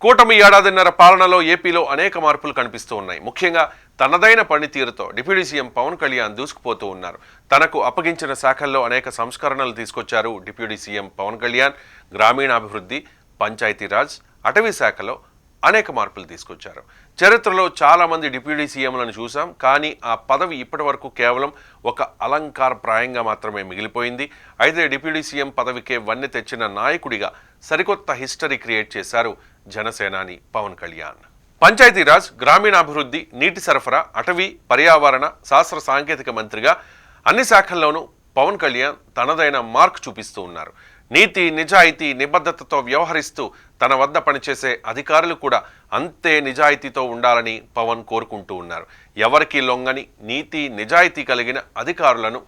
కూటమి ఏడాదిన్నర పాలనలో ఏపీలో అనేక మార్పులు కనిపిస్తూ ఉన్నాయి. ముఖ్యంగా తనదైన పనితీరుతో డిప్యూటీ సీఎం పవన్ కళ్యాణ్ దూసుకుపోతూ ఉన్నారు. తనకు అప్పగించిన శాఖల్లో అనేక సంస్కరణలు తీసుకొచ్చారు డిప్యూటీ సీఎం పవన్ కళ్యాణ్. గ్రామీణాభివృద్ధి, పంచాయతీరాజ్, అటవీ శాఖలో అనేక మార్పులు తీసుకొచ్చారు. చరిత్రలో చాలా మంది డిప్యూటీ సీఎంలను చూసాం, కానీ ఆ పదవి ఇప్పటి వరకు కేవలం ఒక అలంకారప్రాయంగా మాత్రమే మిగిలిపోయింది. అయితే డిప్యూటీ సీఎం పదవికే వన్నె తెచ్చిన నాయకుడిగా సరికొత్త హిస్టరీ క్రియేట్ చేశారు జనసేనాని పవన్ కళ్యాణ్. పంచాయతీరాజ్, గ్రామీణాభివృద్ధి, నీటి సరఫరా, అటవీ, పర్యావరణ, శాస్త్ర సాంకేతిక మంత్రిగా అన్ని శాఖల్లోనూ పవన్ కళ్యాణ్ తనదైన మార్క్ చూపిస్తూ ఉన్నారు. నీతి, నిజాయితీ, నిబద్ధతతో వ్యవహరిస్తూ తన వద్ద పనిచేసే అధికారులు కూడా అంతే నిజాయితీతో ఉండాలని పవన్ కోరుకుంటూ ఉన్నారు. ఎవరికి లొంగని నీతి, నిజాయితీ కలిగిన అధికారులను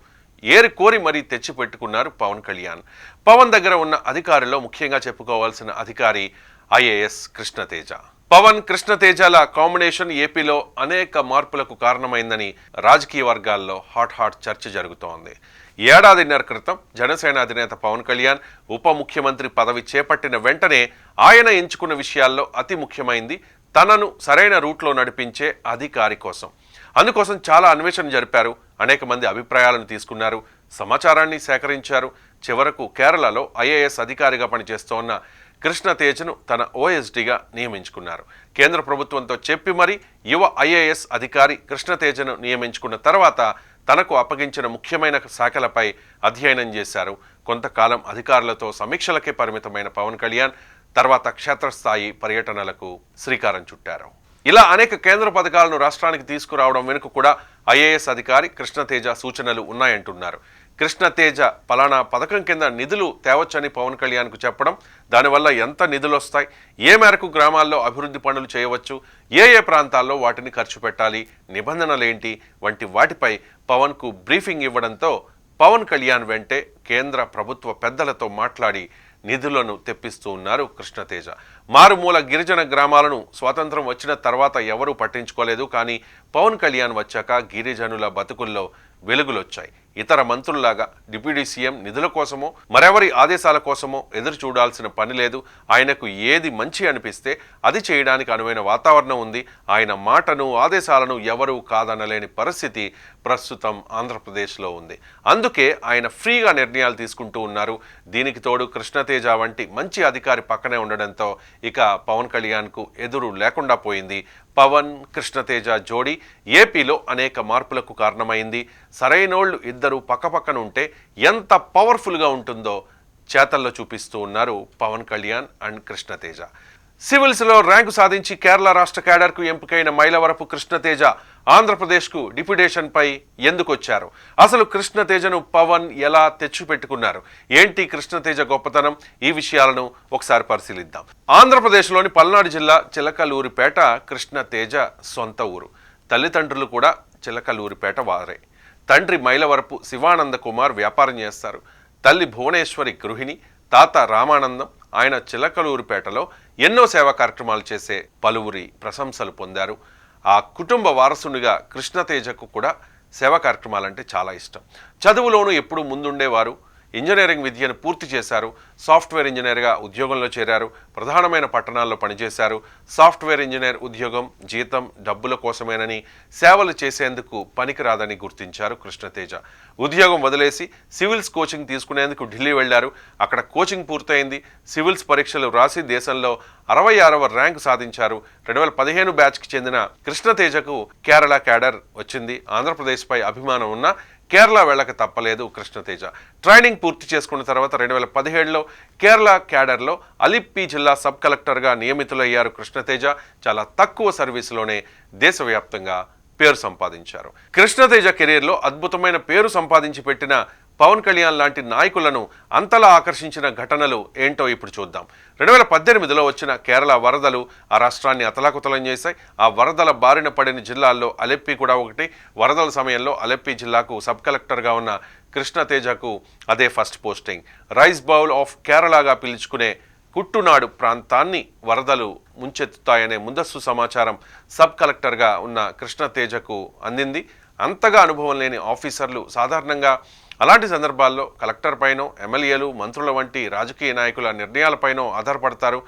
ఏరి కోరి మరీ తెచ్చిపెట్టుకున్నారు పవన్ కళ్యాణ్. పవన్ దగ్గర ఉన్న అధికారుల్లో ముఖ్యంగా చెప్పుకోవాల్సిన అధికారి ఐఏఎస్ కృష్ణతేజ. పవన్, కృష్ణతేజల కాంబినేషన్ ఏపీలో అనేక మార్పులకు కారణమైందని రాజకీయ వర్గాల్లో హాట్ చర్చ జరుగుతోంది. ఏడాదిన్నర క్రితం జనసేన అధినేత పవన్ కళ్యాణ్ ఉప ముఖ్యమంత్రి పదవి చేపట్టిన వెంటనే ఆయన ఎంచుకున్న విషయాల్లో అతి ముఖ్యమైంది తనను సరైన రూట్లో నడిపించే అధికారి కోసం. అందుకోసం చాలా అన్వేషణ జరిపారు. అనేక మంది అభిప్రాయాలను తీసుకున్నారు, సమాచారాన్ని సేకరించారు. చివరకు కేరళలో ఐఏఎస్ అధికారిగా పనిచేస్తోన్న కృష్ణతేజను తన ఓఎస్డీగా నియమించుకున్నారు. కేంద్ర ప్రభుత్వంతో చెప్పి మరీ యువ ఐఏఎస్ అధికారి కృష్ణతేజను నియమించుకున్న తర్వాత తనకు అప్పగించిన ముఖ్యమైన శాఖలపై అధ్యయనం చేశారు. కొంతకాలం అధికారులతో సమీక్షలకే పరిమితమైన పవన్ కళ్యాణ్ తర్వాత క్షేత్రస్థాయి పర్యటనలకు శ్రీకారం చుట్టారు. ఇలా అనేక కేంద్ర పథకాలను రాష్ట్రానికి తీసుకురావడం వెనుక కూడా ఐఏఎస్ అధికారి కృష్ణతేజ సూచనలు ఉన్నాయంటున్నారు. కృష్ణతేజ పలానా పథకం కింద నిధులు తేవచ్చని పవన్ కళ్యాణ్కు చెప్పడం, దానివల్ల ఎంత నిధులు వస్తాయి, ఏ మేరకు గ్రామాల్లో అభివృద్ధి పనులు చేయవచ్చు, ఏ ప్రాంతాల్లో వాటిని ఖర్చు పెట్టాలి, నిబంధనలేంటి వంటి వాటిపై పవన్కు బ్రీఫింగ్ ఇవ్వడంతో పవన్ కళ్యాణ్ వెంటే కేంద్ర ప్రభుత్వ పెద్దలతో మాట్లాడి నిధులను తెప్పిస్తూ ఉన్నారు కృష్ణతేజ. మారుమూల గిరిజన గ్రామాలను స్వాతంత్రం వచ్చిన తర్వాత ఎవరూ పట్టించుకోలేదు, కానీ పవన్ కళ్యాణ్ వచ్చాక గిరిజనుల బతుకుల్లో వెలుగులొచ్చాయి. ఇతర మంత్రుల్లాగా డిప్యూటీ సీఎం నిధుల కోసమో మరెవరి ఆదేశాల కోసమో ఎదురు చూడాల్సిన పని లేదు. ఆయనకు ఏది మంచి అనిపిస్తే అది చేయడానికి అనువైన వాతావరణం ఉంది. ఆయన మాటను, ఆదేశాలను ఎవరూ కాదనలేని పరిస్థితి ప్రస్తుతం ఆంధ్రప్రదేశ్లో ఉంది. అందుకే ఆయన ఫ్రీగా నిర్ణయాలు తీసుకుంటూ ఉన్నారు. దీనికి తోడు కృష్ణతేజ వంటి మంచి అధికారి పక్కనే ఉండడంతో ఇక పవన్ కళ్యాణ్కు ఎదురు లేకుండా పోయింది. పవన్, కృష్ణతేజ జోడీ ఏపీలో అనేక మార్పులకు కారణమైంది. సరైనోళ్లు ఇద్దరు పక్కపక్కన ఉంటే ఎంత పవర్ఫుల్గా ఉంటుందో చేతల్లో చూపిస్తూ ఉన్నారు పవన్ కళ్యాణ్ అండ్ కృష్ణతేజ. సివిల్స్లో ర్యాంకు సాధించి కేరళ రాష్ట్ర క్యాడర్కు ఎంపికైన మైలవరపు కృష్ణతేజ ఆంధ్రప్రదేశ్కు డిప్యూటేషన్పై ఎందుకు వచ్చారు? అసలు కృష్ణతేజను పవన్ ఎలా తెచ్చిపెట్టుకున్నారు? ఏంటి కృష్ణతేజ గొప్పతనం? ఈ విషయాలను ఒకసారి పరిశీలిద్దాం. ఆంధ్రప్రదేశ్లోని పల్నాడు జిల్లా చిలకలూరిపేట కృష్ణతేజ సొంత ఊరు. తల్లిదండ్రులు కూడా చిలకలూరిపేట వారే. తండ్రి మైలవరపు శివానంద కుమార్ వ్యాపారం చేస్తారు. తల్లి భువనేశ్వరి గృహిణి. తాత రామానందం. ఆయన చిలకలూరిపేటలో ఎన్నో సేవా కార్యక్రమాలు చేసే పలువురి ప్రశంసలు పొందారు. ఆ కుటుంబ వారసునిగా కృష్ణతేజకు కూడా సేవా కార్యక్రమాలంటే చాలా ఇష్టం. చదువులోనూ ఎప్పుడూ ముందుండేవారు. ఇంజనీరింగ్ విద్యను పూర్తి చేశారు. సాఫ్ట్వేర్ ఇంజనీర్గా ఉద్యోగంలో చేరారు. ప్రధానమైన పట్టణాల్లో పనిచేశారు. సాఫ్ట్వేర్ ఇంజనీర్ ఉద్యోగం జీతం డబ్బుల కోసమేనని, సేవలు చేసేందుకు పనికిరాదని గుర్తించారు కృష్ణతేజ. ఉద్యోగం వదిలేసి సివిల్స్ కోచింగ్ తీసుకునేందుకు ఢిల్లీ వెళ్లారు. అక్కడ కోచింగ్ పూర్తయింది. సివిల్స్ పరీక్షలు రాసి దేశంలో 66వ ర్యాంకు సాధించారు. 2015 బ్యాచ్కి చెందిన కృష్ణతేజకు కేరళ క్యాడర్ వచ్చింది. ఆంధ్రప్రదేశ్పై అభిమానం ఉన్న కేరళ వెళ్ళక తప్పలేదు కృష్ణతేజ. ట్రైనింగ్ పూర్తి చేసుకున్న తర్వాత 2017లో కేరళ క్యాడర్లో అలిప్పి జిల్లా సబ్ కలెక్టర్గా నియమితులయ్యారు కృష్ణతేజ. చాలా తక్కువ సర్వీసులోనే దేశవ్యాప్తంగా పేరు సంపాదించారు. కృష్ణతేజ కెరీర్లో అద్భుతమైన పేరు సంపాదించి పెట్టిన పవన్ కళ్యాణ్ లాంటి నాయకులను అంతలా ఆకర్షించిన ఘటనలు ఏంటో ఇప్పుడు చూద్దాం. 2018లో వచ్చిన కేరళ వరదలు ఆ రాష్ట్రాన్ని అతలాకుతలం చేశాయి. ఆ వరదల బారిన పడిన జిల్లాల్లో అలెప్పి కూడా ఒకటి. వరదల సమయంలో అలెప్పి జిల్లాకు సబ్ కలెక్టర్గా ఉన్న కృష్ణతేజకు అదే first posting. Rice bowl of కేరళగా పిలుచుకునే కుట్టునాడు ప్రాంతాన్ని వరదలు ముంచెత్తుతాయనే ముందస్తు సమాచారం సబ్ కలెక్టర్గా ఉన్న కృష్ణతేజకు అందింది. అంతగా అనుభవం లేని ఆఫీసర్లు సాధారణంగా అలాంటి సందర్భాల్లో కలెక్టర్ పైనో, ఎమ్మెల్యేలు, మంత్రుల వంటి రాజకీయ నాయకుల నిర్ణయాలపైనో ఆధారపడతారు.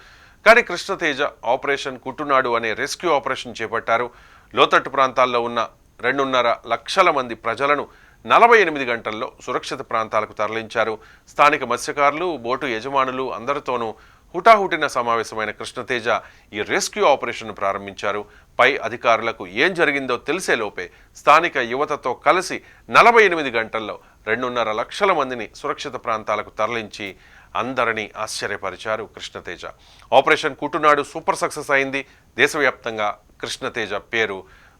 కానీ కృష్ణతేజ ఆపరేషన్ కుట్టునాడు అనే రెస్క్యూ ఆపరేషన్ చేపట్టారు. లోతట్టు ప్రాంతాల్లో ఉన్న 2.5 లక్షల మంది ప్రజలను 48 గంటల్లో సురక్షిత ప్రాంతాలకు తరలించారు. స్థానిక మత్స్యకారులు, బోటు యజమానులు అందరితోనూ హుటాహుటిన సమావేశమైన కృష్ణతేజ ఈ రెస్క్యూ ఆపరేషన్ ప్రారంభించారు. పై అధికారులకు ఏం జరిగిందో తెలిసేలోపే స్థానిక యువతతో కలిసి 48 గంటల్లో 2.5 లక్షల మందిని సురక్షిత ప్రాంతాలకు తరలించి అందరినీ ఆశ్చర్యపరిచారు Krishna Teja. Operation Kuttanad super success అయింది. దేశవ్యాప్తంగా కృష్ణతేజ పేరు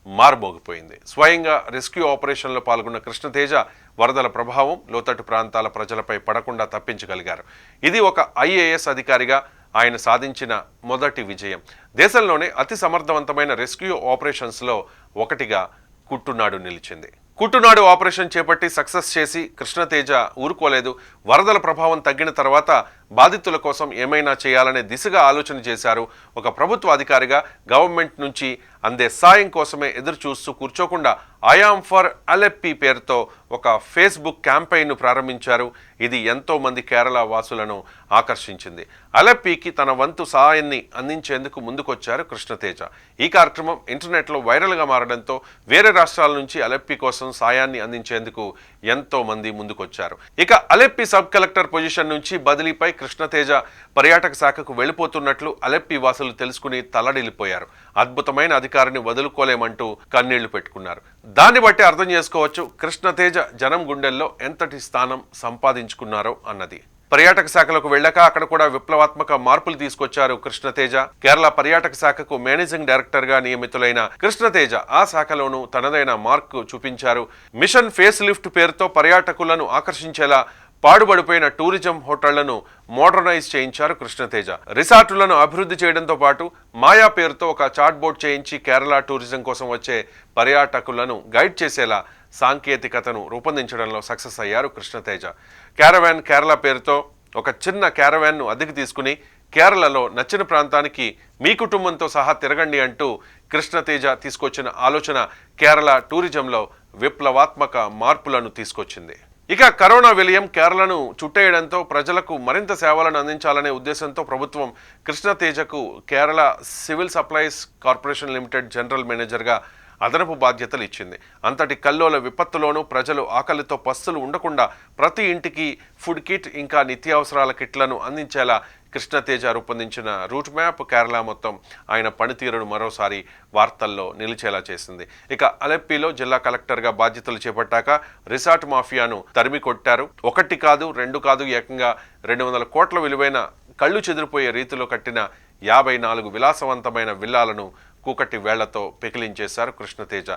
మారుమోగిపోయింది. స్వయంగా రెస్క్యూ ఆపరేషన్లో పాల్గొన్న కృష్ణతేజ వరదల ప్రభావం లోతట్టు ప్రాంతాల ప్రజలపై పడకుండా తప్పించగలిగారు. ఇది ఒక ఐఏఎస్ అధికారిగా ఆయన సాధించిన మొదటి విజయం. దేశంలోనే అతి సమర్థవంతమైన రెస్క్యూ ఆపరేషన్స్లో ఒకటిగా కుట్టునాడు నిలిచింది. కుట్టునాడు ఆపరేషన్ చేపట్టి సక్సెస్ చేసి కృష్ణతేజ ఊరుకోలేదు. వరదల ప్రభావం తగ్గిన తర్వాత బాధితుల కోసం ఏమైనా చేయాలనే దిశగా ఆలోచన చేశారు. ఒక ప్రభుత్వ అధికారిగా గవర్నమెంట్ నుంచి అందే సాయం కోసమే ఎదురు చూస్తూ కూర్చోకుండా ఐఆమ్ ఫర్ అలెప్పీ పేరుతో ఒక ఫేస్బుక్ క్యాంపెయిన్ను ప్రారంభించారు. ఇది ఎంతో మంది కేరళ వాసులను ఆకర్షించింది. అలెప్పీకి తన వంతు సహాయాన్ని అందించేందుకు ముందుకొచ్చారు కృష్ణతేజ. ఈ కార్యక్రమం ఇంటర్నెట్లో వైరల్గా మారడంతో వేరే రాష్ట్రాల నుంచి అలెప్పీ కోసం సాయాన్ని అందించేందుకు ఎంతో మంది ముందుకొచ్చారు. ఇక అలెప్పీ సబ్ కలెక్టర్ పొజిషన్ నుంచి బదిలీపై కృష్ణతేజ పర్యాటక శాఖకు వెళ్ళిపోతున్నట్లు అలెప్పీ వాసులు తెలుసుకుని తల్లడిల్లిపోయారు. అద్భుతమైన అధికారిని వదులుకోలేమంటూ కన్నీళ్లు పెట్టుకున్నారు. దాన్ని బట్టి అర్థం చేసుకోవచ్చు కృష్ణతేజ జనం గుండెల్లో ఎంతటి స్థానం సంపాదించుకున్నారో అన్నది. పర్యాటక శాఖలకు వెళ్ళాక అక్కడ కూడా విప్లవాత్మక మార్పులు తీసుకొచ్చారు కృష్ణతేజ. కేరళ పర్యాటక శాఖకు మేనేజింగ్ డైరెక్టర్ గా నియమితులైన కృష్ణతేజ ఆ శాఖలోనూ తనదైన మార్క్ చూపించారు. మిషన్ ఫేస్ లిఫ్ట్ పేరుతో పర్యాటకులను ఆకర్షించేలా పాడుబడిపోయిన టూరిజం హోటళ్లను మోడర్నైజ్ చేయించారు కృష్ణతేజ. రిసార్టులను అభివృద్ధి చేయడంతో పాటు మాయా పేరుతో ఒక చాట్ బోర్డ్ చేయించి కేరళ టూరిజం కోసం వచ్చే పర్యాటకులను గైడ్ చేసేలా సాంకేతికతను రూపొందించడంలో సక్సెస్ అయ్యారు కృష్ణతేజ. క్యారవాన్ కేరళ పేరుతో ఒక చిన్న క్యారవాన్ను అద్దెకు తీసుకుని కేరళలో నచ్చిన ప్రాంతానికి మీ కుటుంబంతో సహా తిరగండి అంటూ కృష్ణతేజ తీసుకొచ్చిన ఆలోచన కేరళ టూరిజంలో విప్లవాత్మక మార్పులను తీసుకొచ్చింది. ఇక కరోనా విలయం కేరళను చుట్టేయడంతో ప్రజలకు మరింత సేవలను అందించాలనే ఉద్దేశంతో ప్రభుత్వం కృష్ణతేజకు Kerala civil supplies corporation limited general మేనేజర్గా అదనపు బాధ్యతలు ఇచ్చింది. అంతటి కల్లోల విపత్తులోనూ ప్రజలు ఆకలితో పస్తులు ఉండకుండా ప్రతి ఇంటికి ఫుడ్ కిట్ ఇంకా నిత్యావసరాల కిట్లను అందించేలా కృష్ణతేజ రూపొందించిన రూట్ మ్యాప్ కేరళ మొత్తం ఆయన పనితీరును మరోసారి వార్తల్లో నిలిచేలా చేసింది. ఇక అలెప్పీలో జిల్లా కలెక్టర్గా బాధ్యతలు చేపట్టాక రిసార్ట్ మాఫియాను తరిమి కొట్టారు. 1 కాదు 2 కాదు ఏకంగా 200 కోట్ల విలువైన కళ్ళు చెదిరిపోయే రీతిలో కట్టిన 54 విలాసవంతమైన విల్లాలను కూకటి వేళ్లతో పెకిలించేశారు కృష్ణతేజ.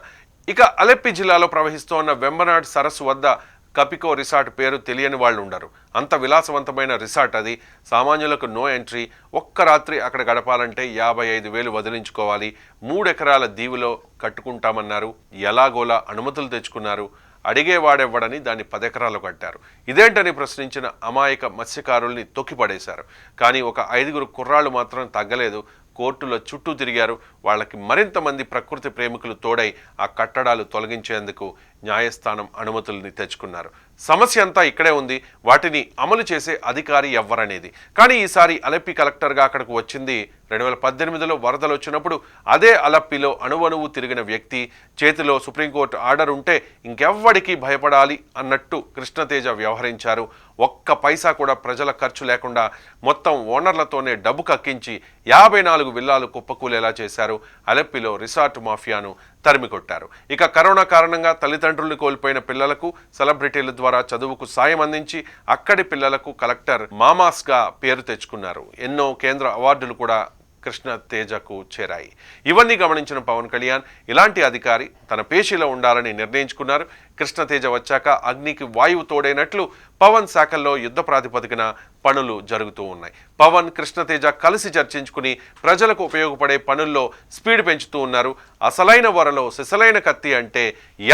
ఇక అలెప్పీ జిల్లాలో ప్రవహిస్తోన్న వెంబనాడ్ సరస్సు వద్ద కపికో రిసార్ట్ పేరు తెలియని వాళ్ళు ఉండరు. అంత విలాసవంతమైన రిసార్ట్ అది. సామాన్యులకు నో ఎంట్రీ. ఒక్క రాత్రి అక్కడ గడపాలంటే 55,000 వదిలించుకోవాలి. 3 ఎకరాల దీవిలో కట్టుకుంటామన్నారు. ఎలాగోలా అనుమతులు తెచ్చుకున్నారు. అడిగేవాడెవ్వడని దాన్ని 10 ఎకరాలు కట్టారు. ఇదేంటని ప్రశ్నించిన అమాయక మత్స్యకారుల్ని తొక్కిపడేశారు. కానీ ఒక 5 కుర్రాళ్ళు మాత్రం తగ్గలేదు. కోర్టుల చుట్టూ తిరిగారు. వాళ్ళకి మరింత మంది ప్రకృతి ప్రేమికులు తోడై ఆ కట్టడాలు తొలగించేందుకు న్యాయస్థానం అనుమతుల్ని తెచ్చుకున్నారు. సమస్య అంతా ఇక్కడే ఉంది. వాటిని అమలు చేసే అధికారి ఎవ్వరనేది. కానీ ఈసారి అలెప్పీ కలెక్టర్గా అక్కడకు వచ్చింది 2018లో వరదలు వచ్చినప్పుడు అదే అలెప్పీలో అణువణువు తిరిగిన వ్యక్తి. చేతిలో సుప్రీంకోర్టు ఆర్డర్ ఉంటే ఇంకెవ్వడికి భయపడాలి అన్నట్టు కృష్ణతేజ వ్యవహరించారు. ఒక్క పైసా కూడా ప్రజల ఖర్చు లేకుండా మొత్తం ఓనర్లతోనే డబ్బు కక్కించి 54 విల్లాలు కుప్పకూలేలా చేశారు. అలెప్పీలో రిసార్ట్ మాఫియాను తరిమికొట్టారు. ఇక కరోనా కారణంగా తల్లిదండ్రుల్ని కోల్పోయిన పిల్లలకు సెలబ్రిటీల ద్వారా చదువుకు సాయం అందించి అక్కడి పిల్లలకు కలెక్టర్ మామాస్గా పేరు తెచ్చుకున్నారు. ఎన్నో కేంద్ర అవార్డులు కూడా కృష్ణతేజకు చేరాయి. ఇవన్నీ గమనించిన పవన్ కళ్యాణ్ ఇలాంటి అధికారి తన పేషీలో ఉండాలని నిర్ణయించుకున్నారు. కృష్ణతేజ వచ్చాక అగ్నికి వాయువు తోడైనట్లు పవన్ శాఖల్లో యుద్ధ ప్రాతిపదికన పనులు జరుగుతూ ఉన్నాయి. పవన్ కృష్ణతేజ కలిసి చర్చించుకుని ప్రజలకు ఉపయోగపడే పనుల్లో స్పీడ్ పెంచుతూ ఉన్నారు. అసలైన వరలో సిసలైన కత్తి అంటే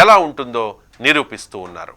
ఎలా ఉంటుందో నిరూపిస్తూ ఉన్నారు.